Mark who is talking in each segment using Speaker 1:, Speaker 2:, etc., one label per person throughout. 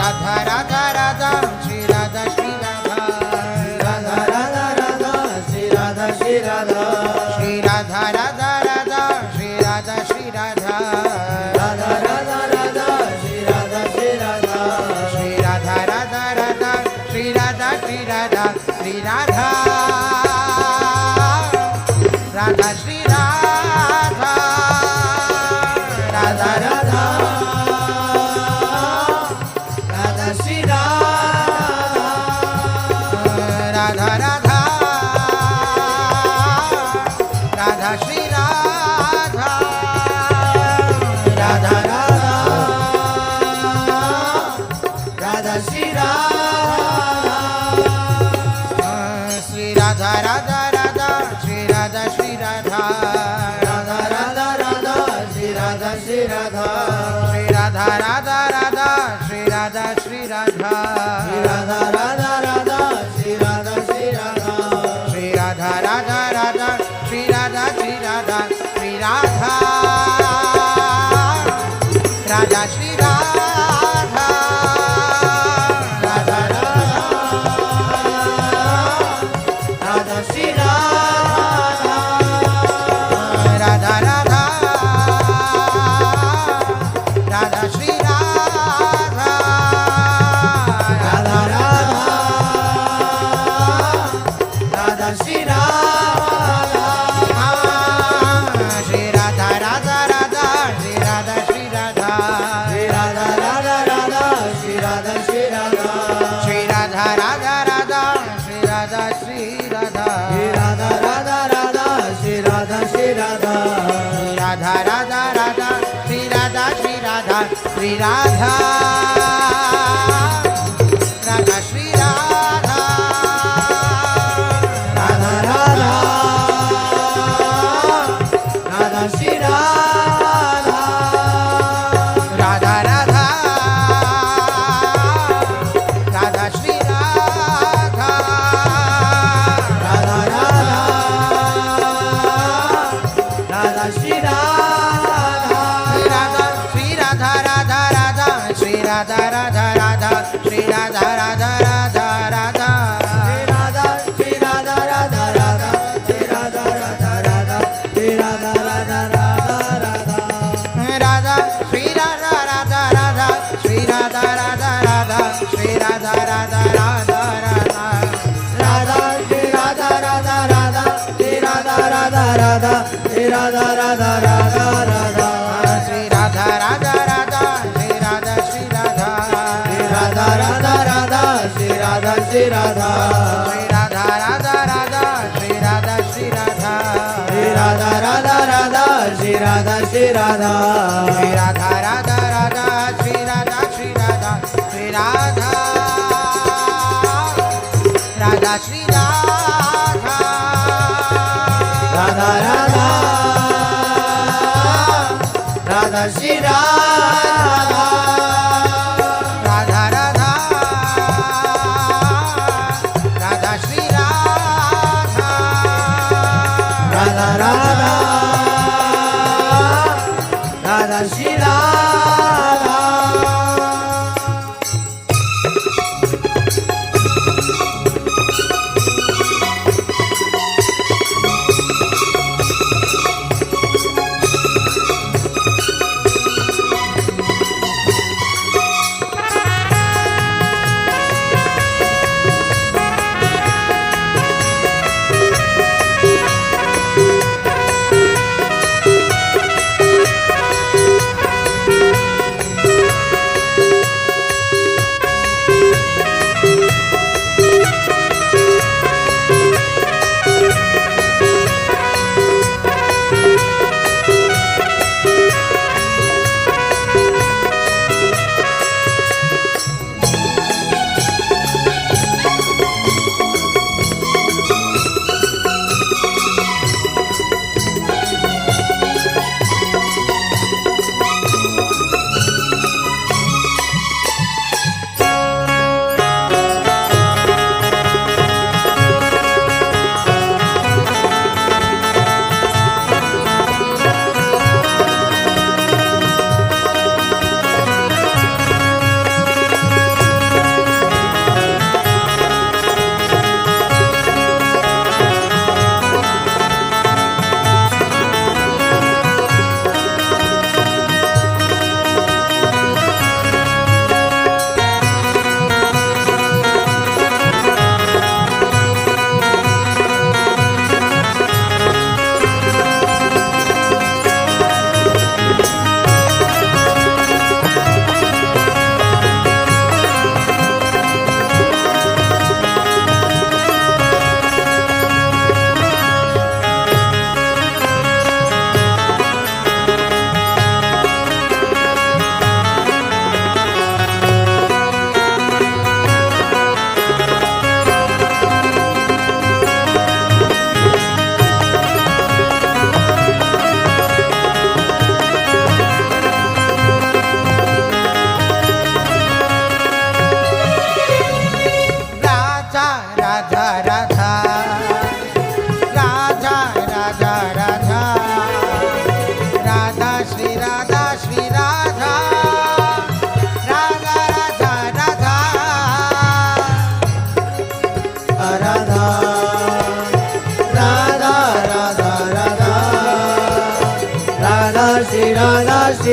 Speaker 1: Radha Radha Radha Shri Radha Shri Radha
Speaker 2: Radha Radha Radha Shri Radha Shri Radha
Speaker 1: Shri Radha Radha Radha Shri Radha Shri Radha
Speaker 2: Radha Radha Radha Shri Radha Shri Radha
Speaker 1: Shri Radha Radha Radha Shri Radha Shri Radha Shri Radha Radha Shri Radha Radha Radha
Speaker 2: Radha Shri Radha
Speaker 1: Radha Radha Radha Shri Radha Radha Radha
Speaker 2: Radha Shri Radha
Speaker 1: Shri Radha Radha Radha Shri Radha Shri Radha
Speaker 2: Radha Radha Radha Shri Radha Shri Radha
Speaker 1: Shri Radha Radha Radha Shri Radha Shri Radha
Speaker 2: Radha Radha Radha Shri Radha Shri Radha
Speaker 1: Shri Radha Radha Radha Shri Radha Shri Radha Shri Radha Radha Shri Radha Radha
Speaker 2: Radha Shri Radha
Speaker 1: Radha Radha Radha Shri Radha
Speaker 2: Radha Radha Radha Shri Radha
Speaker 1: Shri Radha Radha Radha Shri Radha Shri Radha
Speaker 2: Radha Radha Radha Shri Radha Shri Radha
Speaker 1: Shri Radha Radha Radha Shri Radha Shri Radha
Speaker 2: Radha Radha Radha Shri Radha Shri Radha
Speaker 1: Radha Radha Radha Shri Radha Shri Radha Shri Radha Radha Shri Radha
Speaker 2: Radha Radha Radha Shri Radha
Speaker 1: Radha Radha Radha Shri Radha
Speaker 2: Radha Radha Radha Shri Radha
Speaker 1: Radha Shri Radha Radha Radha Shri Radha Radha Radha Shri Radha Radha Radha Radha
Speaker 2: Radha Shri Radha Radha Radha Shri Radha Radha Radha Shri Radha Radha Radha Radha
Speaker 1: Radha Shri Radha Radha Radha Shri Radha Radha Radha Shri Radha Radha Radha Radha
Speaker 2: Radha Shri Radha Radha Radha Shri Radha Radha Radha Shri Radha Radha Radha Radha
Speaker 1: Shri Radha Radha Radha Shri Radha Shri Radha
Speaker 2: Shri Radha Radha Radha Shri Radha Shri Radha
Speaker 1: Shri Radha Radha Radha Shri Radha Shri Radha
Speaker 2: Shri Radha Radha Radha Shri Radha Shri Radha
Speaker 1: Shri Radha Radha Radha Shri Radha Shri Radha Shri Radha Radha Shri Radha
Speaker 2: Radha Radha Radha Shri Radha
Speaker 1: Radha Radha Radha Shri Radha
Speaker 2: Radha Radha Radha Shri Radha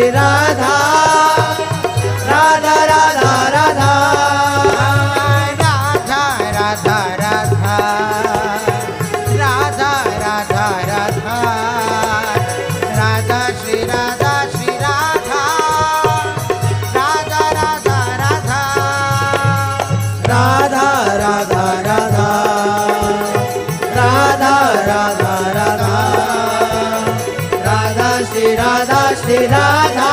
Speaker 2: Shri Radha Radha Radha Radha
Speaker 1: Radha Radha Radha Radha Radha Radha Radha Shri Radha Shri Radha Radha Radha Radha
Speaker 2: Radha Radha Radha Radha Radha Radha Radha Shri Radha Shri Radha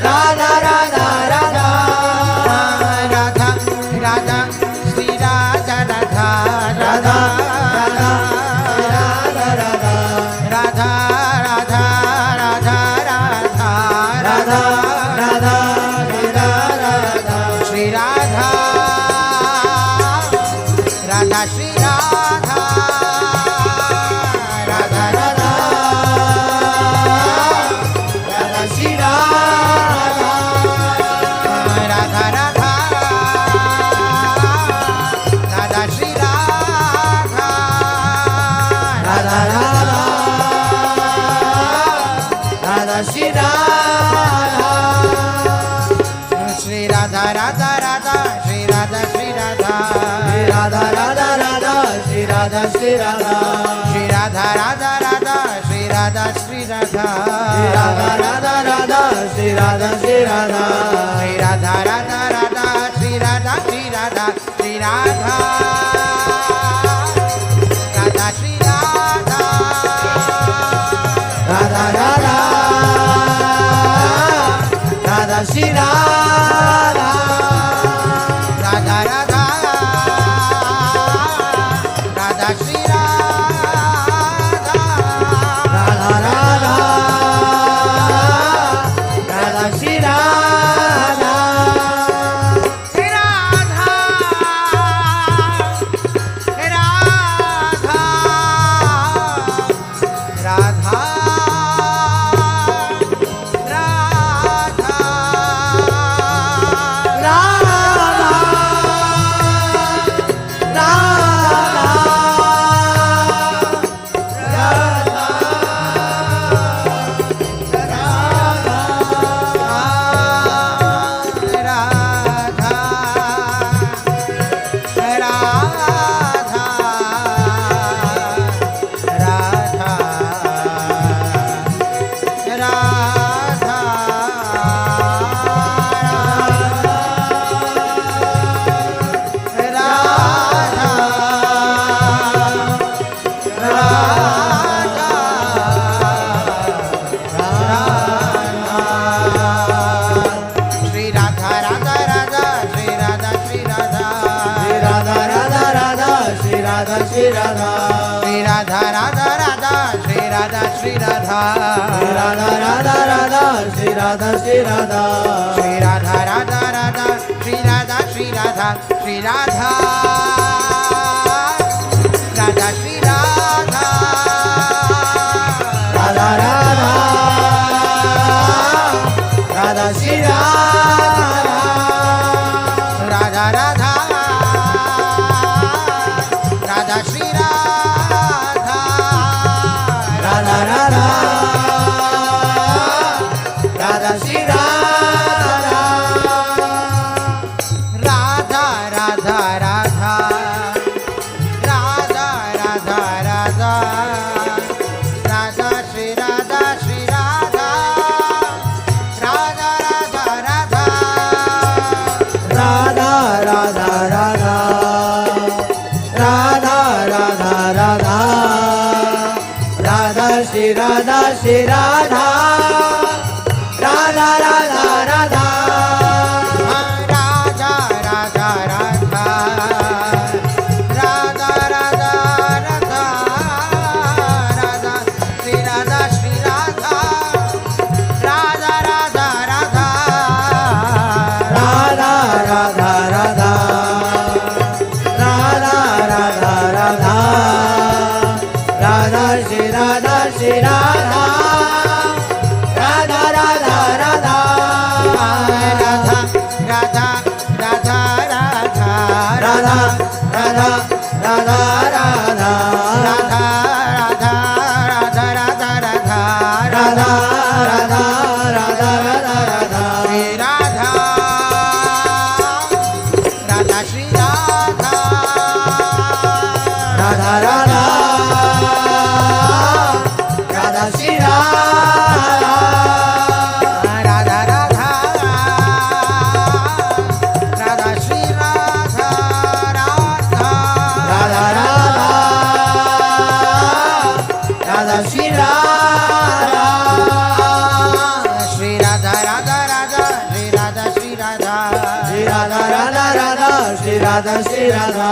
Speaker 2: Radha Radha Radha
Speaker 1: Radha Radha Shri Radha Radha
Speaker 2: Radha
Speaker 1: Radha
Speaker 2: Radha Radha
Speaker 1: Radha Radha Radha Radha
Speaker 2: Radha Radha Radha
Speaker 1: Shri Radha Radha Shri Radha Radha
Speaker 2: Radha Radha Shri Radha
Speaker 1: Radha Radha Radha Shri Radha
Speaker 2: Radha Radha Radha Shri Radha
Speaker 1: Shri Radha Radha Radha Shri Radha Shri Radha
Speaker 2: Radha Radha Radha Shri Radha Shri Radha
Speaker 1: Shri Radha Radha Radha Shri Radha Shri Radha
Speaker 2: Radha Radha Radha Shri Radha Shri Radha
Speaker 1: Shri Radha Radha Radha Shri Radha Shri Radha Shri Radha Radha Shri Radha
Speaker 2: Radha Radha Radha Shri Radha
Speaker 1: Radha Radha Radha Shri Radha
Speaker 2: Radha Radha Radha Shri Radha
Speaker 1: Radha
Speaker 2: Shri Radha
Speaker 1: Shri Radha Radha Radha Shri Radha Shri Radha
Speaker 2: Radha Radha Radha Shri Radha Shri Radha
Speaker 1: Shri Radha Radha Radha Shri Radha Shri Radha Shri Radha Radha Shri Radha
Speaker 2: Radha Radha Radha Shri Radha
Speaker 1: Radha Radha Radha Shri Radha
Speaker 2: Radha Radha Radha Shri Radha
Speaker 1: Radha Radha Radha Radha Radha Radha Radha Shri Radha Shri Radha Radha Radha Radha
Speaker 2: Radha Radha Radha Radha Radha Radha Radha Shri Radha Shri Radha Radha Radha Radha
Speaker 1: Radha Radha Radha Radha Radha Radha Radha Shri Radha Shri Radha Radha Radha Radha
Speaker 2: Radha Radha Radha Radha Radha Radha Radha Shri Radha Shri Radha Radha Shri Radha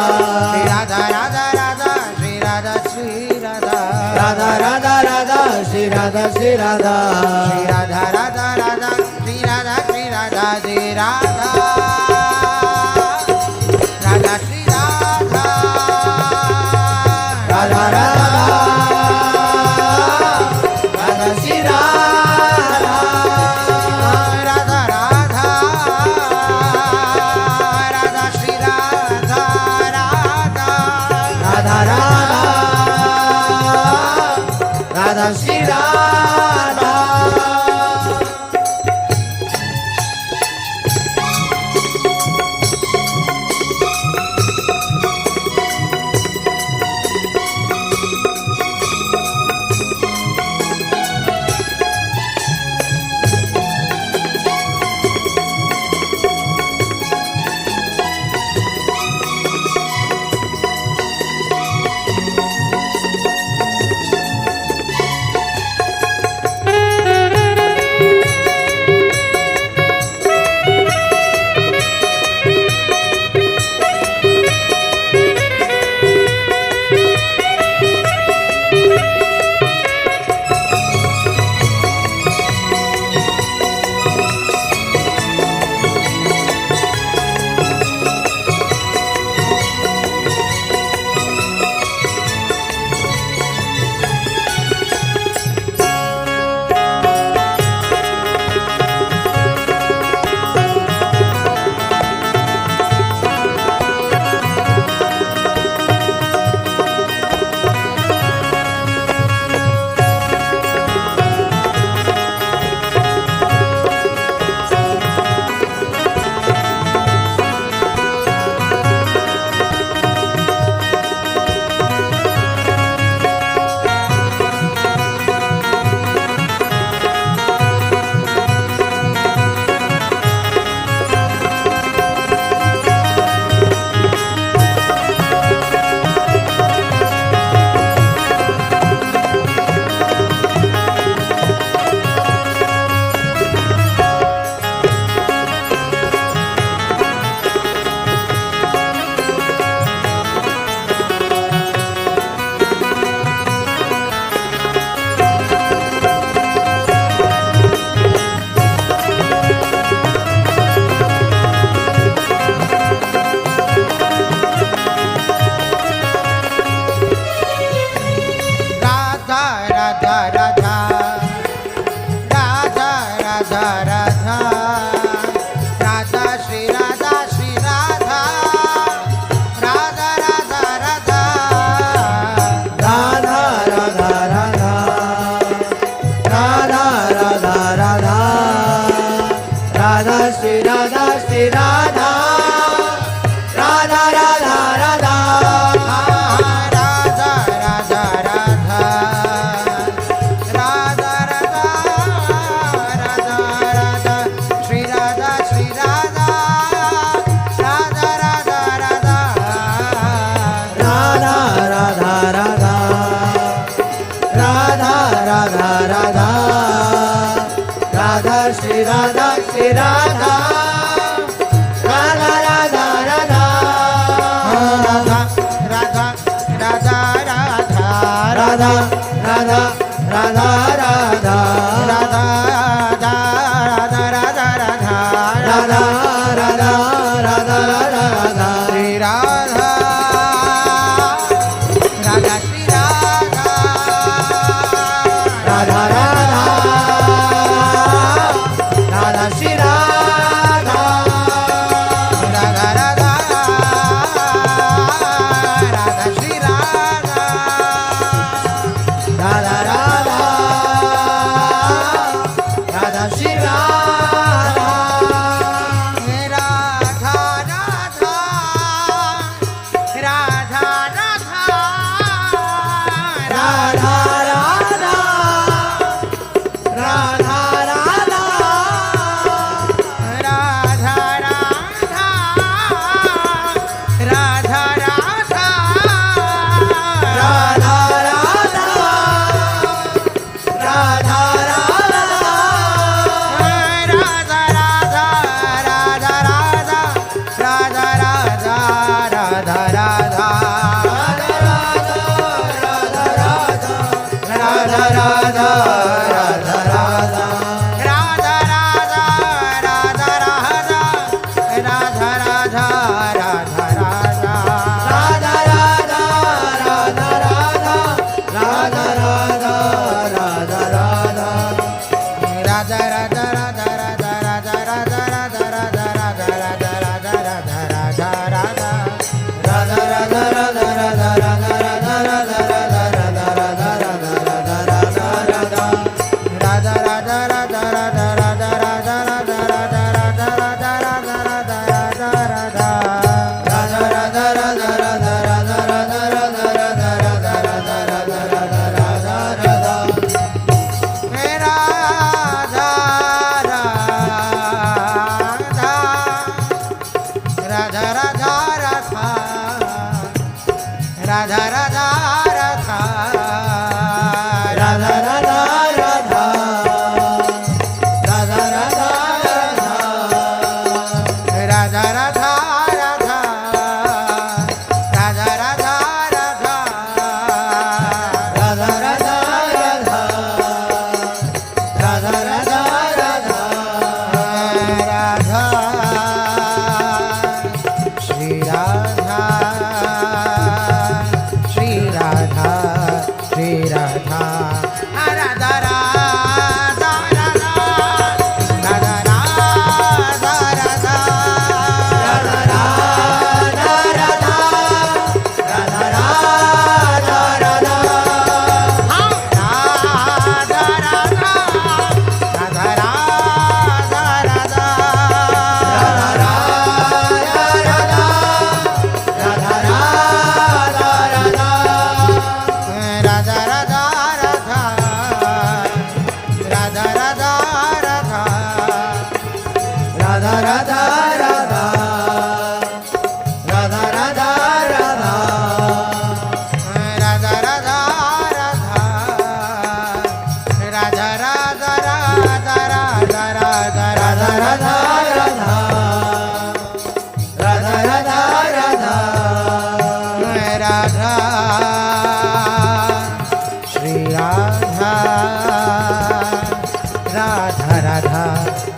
Speaker 1: Shri Radha Radha Radha Shri Radha Shri Radha
Speaker 2: Radha Radha Radha Shri Radha Shri Radha
Speaker 1: Shri Radha Radha Radha Shri Radha Shri Radha Shri Radha Radha Shri Radha
Speaker 2: Radha Radha Radha Shri Radha
Speaker 1: Radha Radha Radha Shri Radha Radha
Speaker 2: Radha Radha Radha Shri Radha
Speaker 1: Radha Radha Radha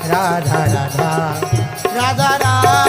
Speaker 1: Radha Radha Radha